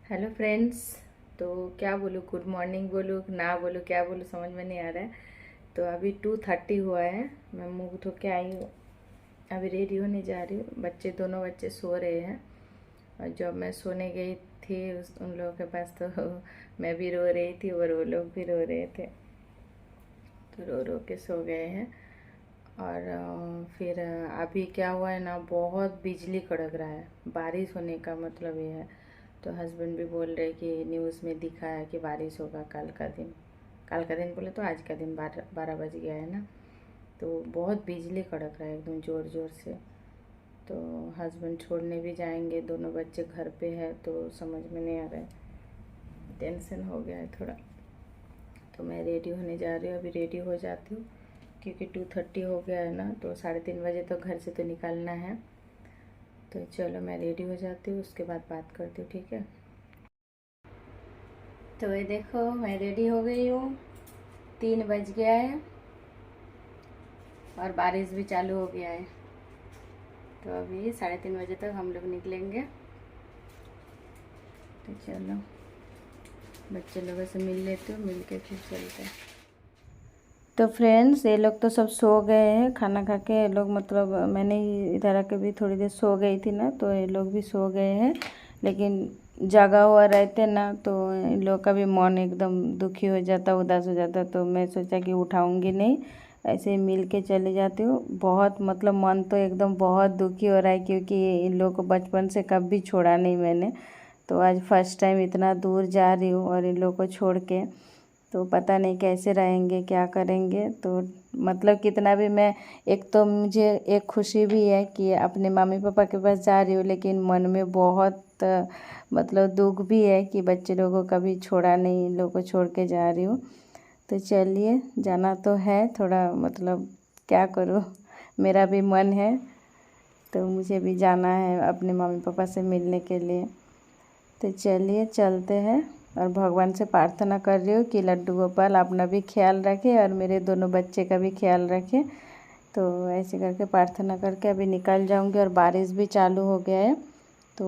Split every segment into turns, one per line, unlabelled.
Hello friends. तो क्या बोलूँ, गुड मॉर्निंग बोलूँ ना बोलूँ, क्या बोलूँ समझ में नहीं आ रहा है। तो अभी 2:30 हुआ है। मैं मुँह धो के आई हूँ, अभी रेडी होने जा रही हूँ। दोनों बच्चे सो रहे हैं और जब मैं सोने गई थी उन लोगों के पास तो मैं भी रो रही थी और वो लोग भी रो रहे थे। तो रो रो के सो गए हैं। और फिर अभी क्या हुआ है ना, बहुत बिजली कड़क रहा है। बारिश होने का मतलब ये है। तो हस्बैंड भी बोल रहे कि न्यूज़ में दिखा है कि बारिश होगा कल का दिन। कल का दिन बोले तो आज का दिन 12 बज गया है ना। तो बहुत बिजली कड़क रहा है एकदम ज़ोर ज़ोर से। तो हस्बैंड छोड़ने भी जाएंगे, दोनों बच्चे घर पे है तो समझ में नहीं आ रहा है, टेंशन हो गया है थोड़ा। तो मैं रेडी होने जा रही हूँ, अभी रेडी हो जाती हूँ क्योंकि 2:30 हो गया है ना। तो 3:30 बजे तो घर से तो निकलना है। तो चलो मैं रेडी हो जाती हूँ, उसके बाद बात करती हूँ, ठीक है। तो ये देखो मैं रेडी हो गई हूँ, 3 बज गया है और बारिश भी चालू हो गया है। तो अभी 3:30 बजे तक हम लोग निकलेंगे। तो चलो बच्चे लोगों से मिल लेते हो, मिल के फिर चलते हैं। तो फ्रेंड्स ये लोग तो सब सो गए हैं, खाना खा के ये लोग, मतलब मैंने इधर आके भी थोड़ी देर सो गई थी ना, तो ये लोग भी सो गए हैं। लेकिन जागा हुआ रहते ना तो इन लोग का भी मन एकदम दुखी हो जाता, उदास हो जाता। तो मैं सोचा कि उठाऊंगी नहीं, ऐसे ही मिल के चले जाती हूँ। बहुत मतलब मन तो एकदम बहुत दुखी हो रहा है क्योंकि इन लोग को बचपन से कभी छोड़ा नहीं मैंने। तो आज फर्स्ट टाइम इतना दूर जा रही हूँ और इन लोग को छोड़ के, तो पता नहीं कैसे रहेंगे क्या करेंगे। तो मतलब कितना भी मैं, एक तो मुझे एक खुशी भी है कि अपने मम्मी पापा के पास जा रही हूँ, लेकिन मन में बहुत मतलब दुख भी है कि बच्चे लोगों को कभी छोड़ा नहीं, इन लोगों को छोड़ के जा रही हूँ। तो चलिए जाना तो है, थोड़ा मतलब क्या करूँ, मेरा भी मन है तो मुझे भी जाना है अपने मम्मी पापा से मिलने के लिए। तो चलिए चलते हैं और भगवान से प्रार्थना कर रही हूँ कि लड्डू गोपाल अपना भी ख्याल रखे और मेरे दोनों बच्चे का भी ख्याल रखे। तो ऐसे करके प्रार्थना करके अभी निकल जाऊँगी। और बारिश भी चालू हो गया है तो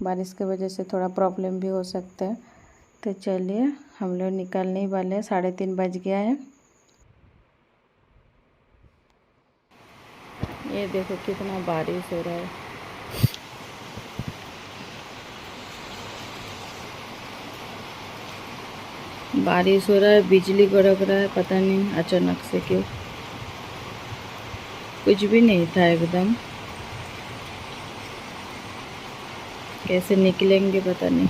बारिश की वजह से थोड़ा प्रॉब्लम भी हो सकता है। तो चलिए हम लोग निकलने ही वाले हैं, 3:30 बज गया है। ये देखो कितना बारिश हो रहा है। बारिश हो रहा है, बिजली कड़क रहा है, पता नहीं अचानक से क्यों, कुछ भी नहीं था एकदम। कैसे निकलेंगे पता नहीं।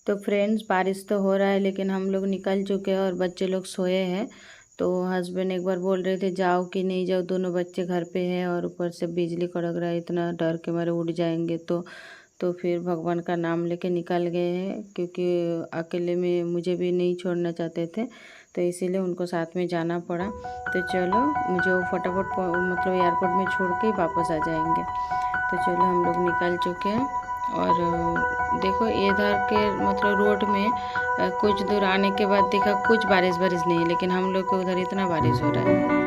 तो फ्रेंड्स बारिश तो हो रहा है लेकिन हम लोग निकल चुके हैं और बच्चे लोग सोए हैं। तो हस्बैंड एक बार बोल रहे थे जाओ कि नहीं जाओ, दोनों बच्चे घर पे हैं और ऊपर से बिजली कड़क रहा है, इतना डर के मारे उड़ जाएंगे। तो फिर भगवान का नाम लेके निकल गए हैं क्योंकि अकेले में मुझे भी नहीं छोड़ना चाहते थे, तो इसीलिए उनको साथ में जाना पड़ा। तो चलो मुझे वो फटाफट मतलब एयरपोर्ट में छोड़ के ही वापस आ जाएंगे। तो चलो हम लोग निकल चुके हैं। और देखो इधर के मतलब रोड में कुछ दूर आने के बाद देखा कुछ बारिश बारिश नहीं है, लेकिन हम लोग के उधर इतना बारिश हो रहा है।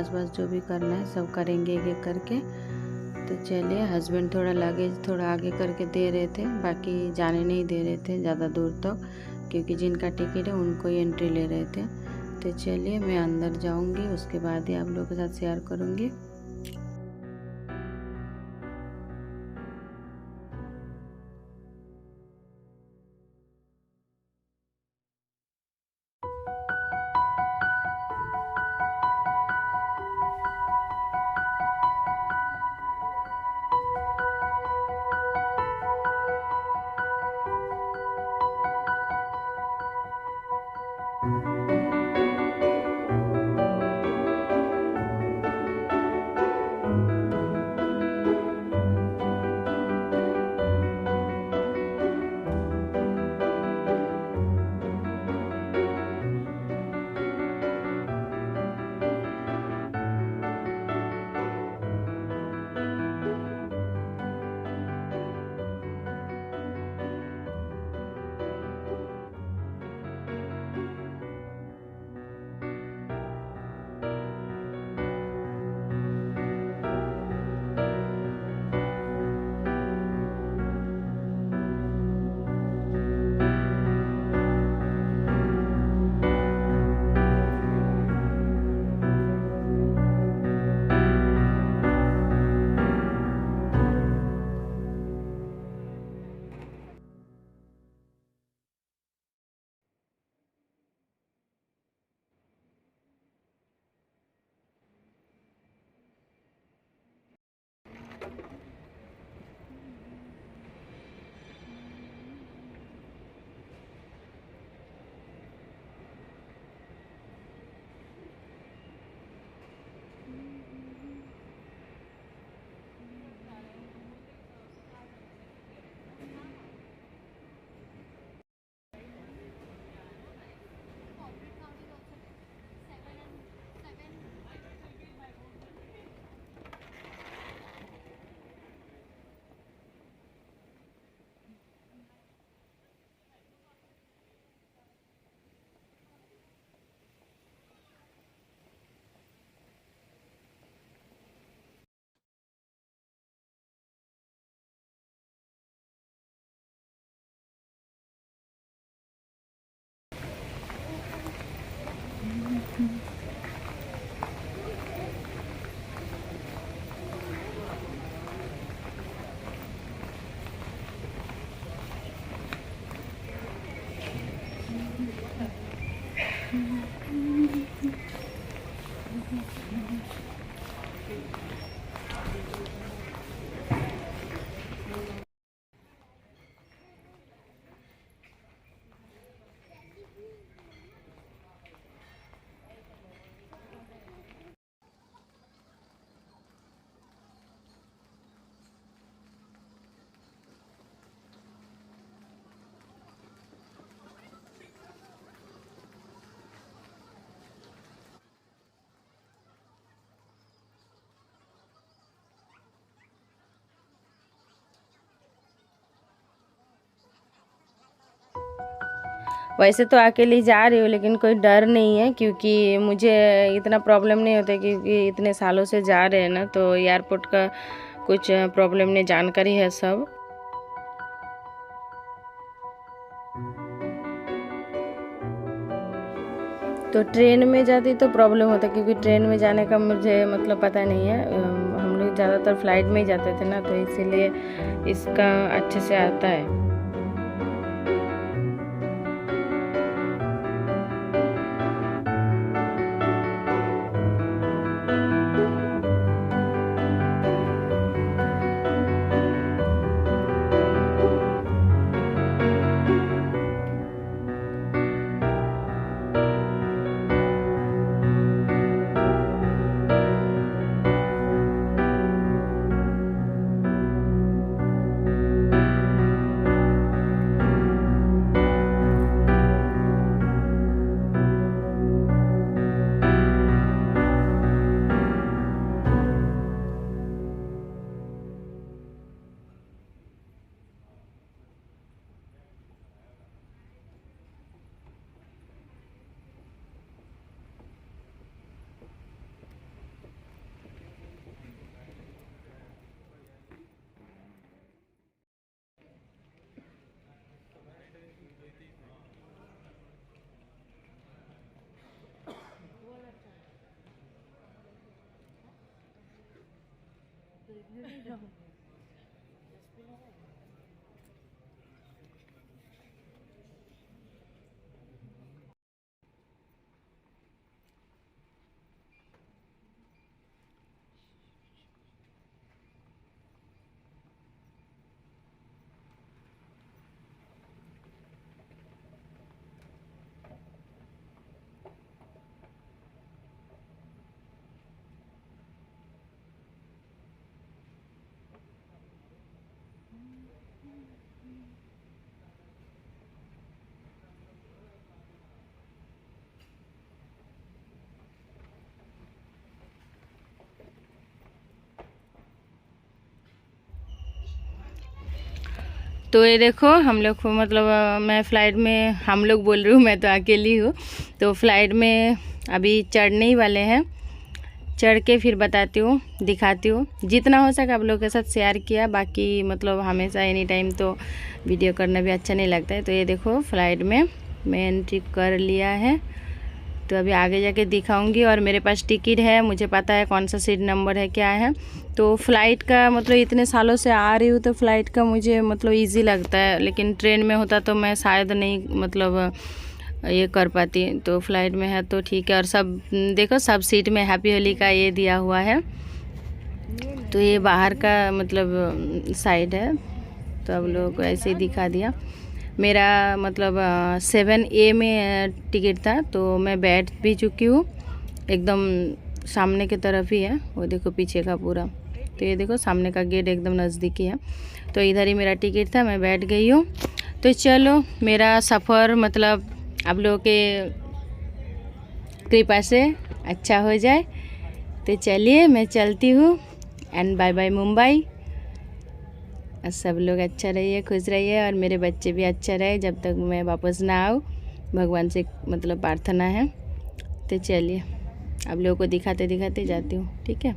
पास जो भी करना है सब करेंगे एक एक करके। तो चलिए, हस्बैंड थोड़ा लगेज थोड़ा आगे करके दे रहे थे, बाकी जाने नहीं दे रहे थे ज़्यादा दूर तक, क्योंकि जिनका टिकट है उनको ही एंट्री ले रहे थे। तो चलिए मैं अंदर जाऊंगी, उसके बाद ही आप लोगों के साथ शेयर करूंगी। वैसे तो अकेली जा रही हूँ, लेकिन कोई डर नहीं है, क्योंकि मुझे इतना प्रॉब्लम नहीं होता, क्योंकि इतने सालों से जा रहे हैं ना, तो एयरपोर्ट का कुछ प्रॉब्लम नहीं, जानकारी है सब। तो ट्रेन में जाती तो प्रॉब्लम होता, क्योंकि ट्रेन में जाने का मुझे मतलब पता नहीं है। हम लोग ज़्यादातर फ्लाइट में ही जाते थे ना, तो इसीलिए इसका अच्छे से आता है। तो ये देखो हम लोग को मतलब मैं फ़्लाइट में, हम लोग बोल रही हूँ, मैं तो अकेली हूँ। तो फ़्लाइट में अभी चढ़ने ही वाले हैं, चढ़ के फिर बताती हूँ, दिखाती हूँ। जितना हो सके आप लोगों के साथ शेयर किया, बाकी मतलब हमेशा एनी टाइम तो वीडियो करना भी अच्छा नहीं लगता है। तो ये देखो फ़्लाइट में मैं एंट्री कर लिया है। तो अभी आगे जाके दिखाऊंगी। और मेरे पास टिकट है, मुझे पता है कौन सा सीट नंबर है, क्या है। तो फ़्लाइट का मतलब इतने सालों से आ रही हूँ तो फ़्लाइट का मुझे मतलब इजी लगता है, लेकिन ट्रेन में होता तो मैं शायद नहीं मतलब ये कर पाती। तो फ़्लाइट में है तो ठीक है। और सब देखो, सब सीट में हैप्पी होली का ये दिया हुआ है। तो ये बाहर का मतलब साइड है। तो अब लोगों को ऐसे ही दिखा दिया। मेरा मतलब 7A में टिकट था, तो मैं बैठ भी चुकी हूँ। एकदम सामने की तरफ ही है, वो देखो पीछे का पूरा। तो ये देखो सामने का गेट एकदम नज़दीकी है। तो इधर ही मेरा टिकट था, मैं बैठ गई हूँ। तो चलो मेरा सफ़र मतलब आप लोगों के कृपा से अच्छा हो जाए। तो चलिए मैं चलती हूँ। And bye bye Mumbai. सब लोग अच्छा रहिए, खुश रहिए, और मेरे बच्चे भी अच्छा रहे जब तक मैं वापस ना आऊँ। भगवान से मतलब प्रार्थना है। तो चलिए आप लोगों को दिखाते दिखाते जाती हूँ, ठीक है।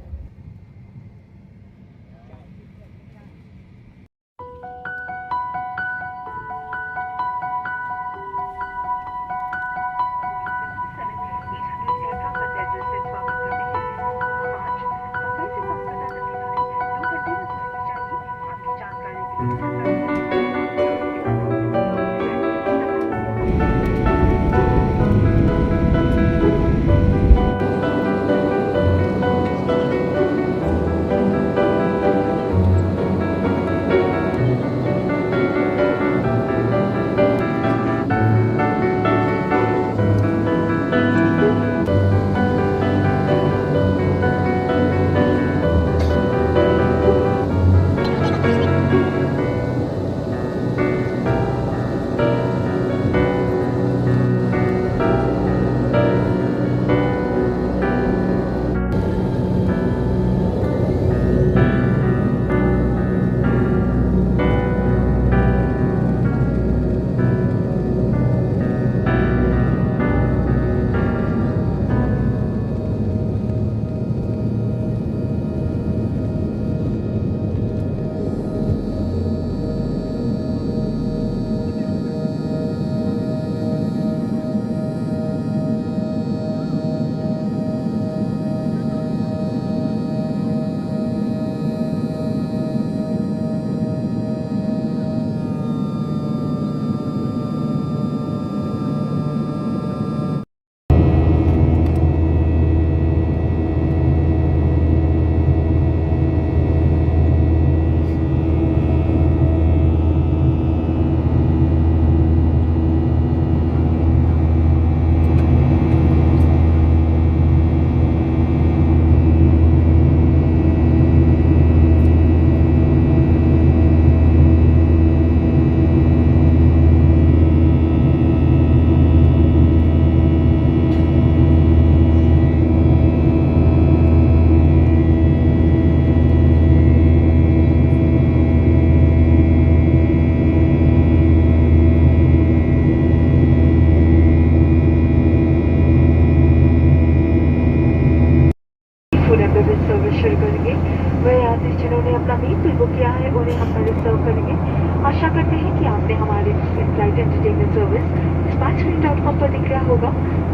आशा करते हैं कि आपने हमारे फ्लाइट एंटरटेनमेंट सर्विस dispatchmail.com पर दिख रहा होगा।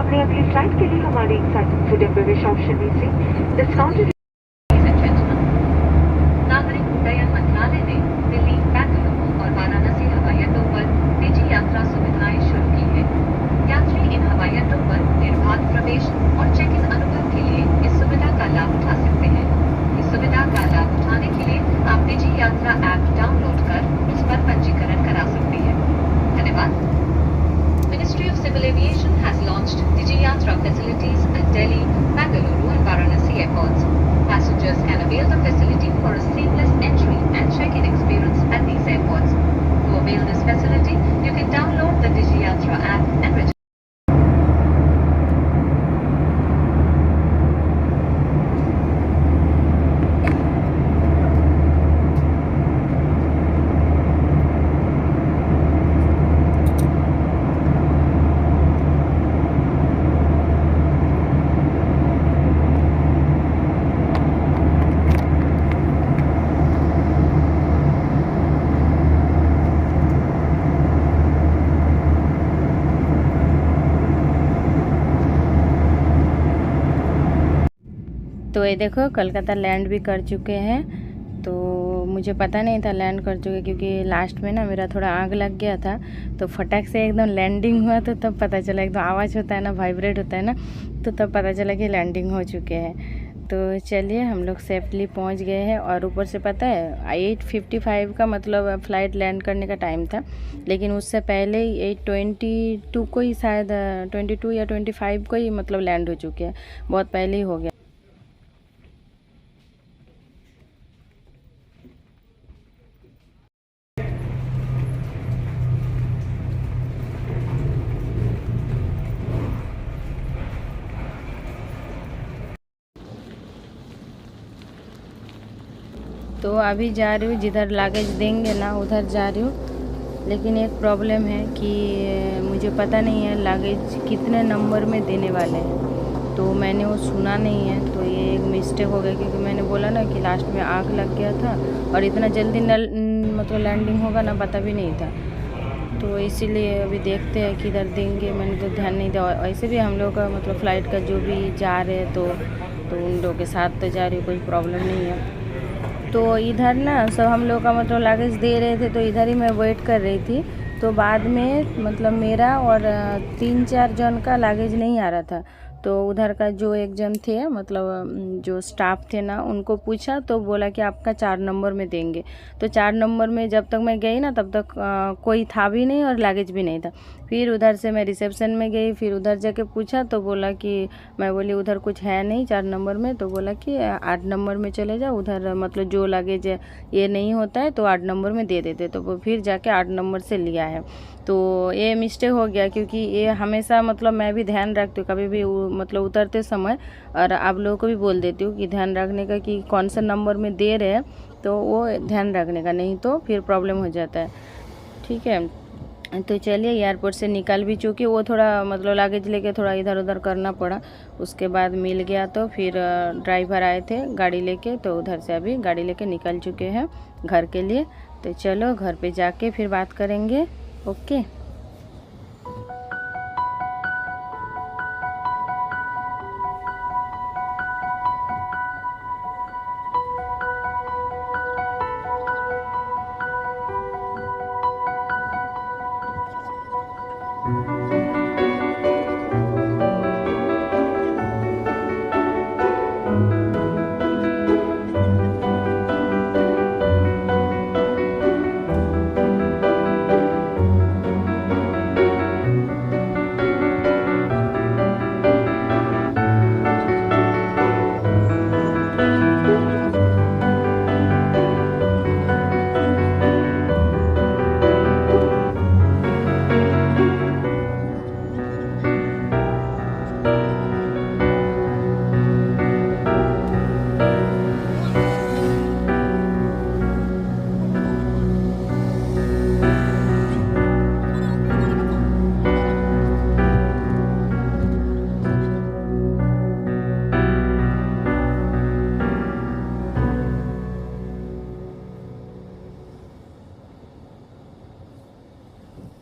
अपनी अगली फ्लाइट के लिए हमारी exciting food and beverage option में से discounted
Passengers can avail the facility for a seamless entry and check-in experience at these airports. To avail this facility, you can download the DigiYatra app and register.
तो ये देखो Kolkata land भी कर चुके हैं। तो मुझे पता नहीं था लैंड कर चुके, क्योंकि लास्ट में ना मेरा थोड़ा आग लग गया था, तो फटाक से एकदम लैंडिंग हुआ, तो तब पता चला, एकदम आवाज़ होता है ना, वाइब्रेट होता है ना, तो तब पता चला कि लैंडिंग हो चुके हैं। तो चलिए हम लोग सेफली पहुंच गए हैं। और ऊपर से पता है 8:55 का मतलब फ़्लाइट लैंड करने का टाइम था, लेकिन उससे पहले ही 8:22 को ही शायद 22 या 25 को ही मतलब लैंड हो चुके हैं, बहुत पहले ही हो गया। तो अभी जा रही हूँ, जिधर लगेज देंगे ना उधर जा रही हूँ। लेकिन एक प्रॉब्लम है कि मुझे पता नहीं है लगेज कितने नंबर में देने वाले हैं, तो मैंने वो सुना नहीं है, तो ये एक मिस्टेक हो गया, क्योंकि मैंने बोला ना कि लास्ट में आग लग गया था और इतना जल्दी मतलब लैंडिंग होगा ना पता भी नहीं था। तो इसीलिए अभी देखते हैं किधर देंगे, मैंने तो ध्यान नहीं दिया। ऐसे भी हम लोग का मतलब फ़्लाइट का जो भी जा रहे हैं तो उन लोगों के साथ तो जा रही, कोई प्रॉब्लम नहीं है। तो इधर ना सब हम लोग का मतलब लगेज दे रहे थे, तो इधर ही मैं वेट कर रही थी। तो बाद में मतलब मेरा और 3-4 जन का लगेज नहीं आ रहा था, तो उधर का जो एक जन थे मतलब जो स्टाफ थे ना, उनको पूछा तो बोला कि आपका 4 नंबर में देंगे। तो 4 नंबर में जब तक मैं गई ना तब तक कोई था भी नहीं और लगेज भी नहीं था। फिर उधर से मैं रिसेप्शन में गई, फिर उधर जाके पूछा तो बोला कि, मैं बोली उधर कुछ है नहीं 4 नंबर में, तो बोला कि 8 नंबर में चले जाओ, उधर मतलब जो लगेज ये नहीं होता है तो 8 नंबर में दे देते। तो वो फिर जाके 8 नंबर से लिया है। तो ये मिस्टेक हो गया, क्योंकि ये हमेशा मतलब मैं भी ध्यान रखती हूँ कभी भी मतलब उतरते समय, और आप लोगों को भी बोल देती हूँ कि ध्यान रखने का कि कौन सा नंबर में दे रहे हैं, तो वो ध्यान रखने का, नहीं तो फिर प्रॉब्लम हो जाता है। ठीक है, तो चलिए एयरपोर्ट से निकल भी चुकी, वो थोड़ा मतलब लगेज लेके थोड़ा इधर उधर करना पड़ा, उसके बाद मिल गया। तो फिर ड्राइवर आए थे गाड़ी लेके, तो उधर से अभी गाड़ी लेके निकल चुके हैं घर के लिए। तो चलो घर पे जाके फिर बात करेंगे। ओके।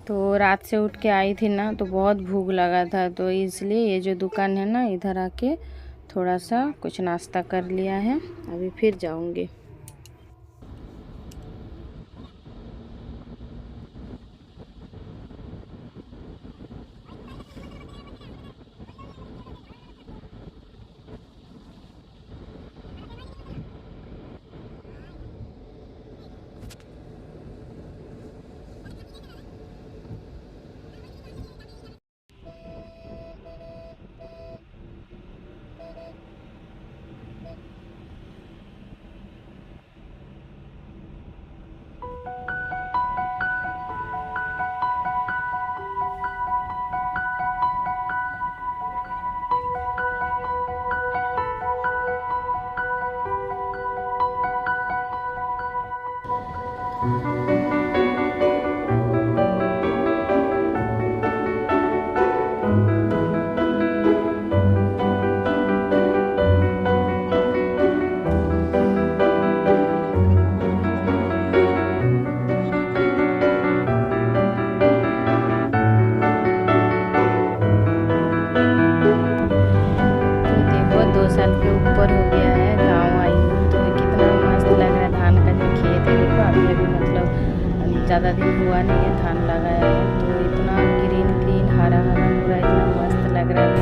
तो रात से उठ के आई थी ना, तो बहुत भूख लगा था, तो इसलिए ये जो दुकान है ना, इधर आके थोड़ा सा कुछ नाश्ता कर लिया है। अभी फिर जाऊंगी। साल के ऊपर हो गया है, गांव आई हूँ तो कितना मस्त लग रहा है। धान का जो खेत है देखो, अभी अभी मतलब ज़्यादा दिन हुआ नहीं है धान लगाया है, तो इतना ग्रीन ग्रीन हरा हरा पूरा इतना मस्त लग रहा है।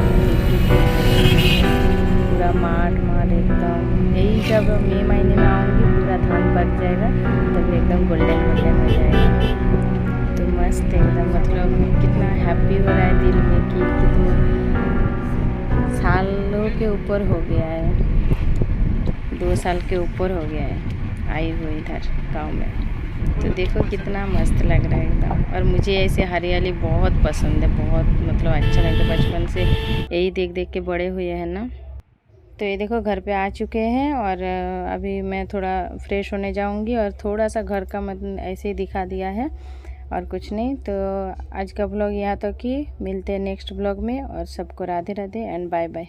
पूरा माठ एकदम, यही जब मई महीने में आऊँगी पूरा धान पक जाएगा, तब एकदम गोल्डन गोल्डन हो जाएगा। तो मस्त एकदम मतलब कितना हैप्पी हो रहा है दिल में कि कितने सालों के ऊपर हो गया है, 2 साल के ऊपर हो गया है आई हुई इधर गांव में। तो देखो कितना मस्त लग रहा है एकदम। और मुझे ऐसे हरियाली बहुत पसंद है, बहुत मतलब अच्छा लगता है, बचपन से यही देख देख के बड़े हुए हैं ना। तो ये देखो घर पे आ चुके हैं और अभी मैं थोड़ा फ्रेश होने जाऊंगी और थोड़ा सा घर का मतलब ऐसे ही दिखा दिया है और कुछ नहीं। तो आज का ब्लॉग यहाँ तक ही, मिलते हैं नेक्स्ट ब्लॉग में और सबको Radhe Radhe and bye bye.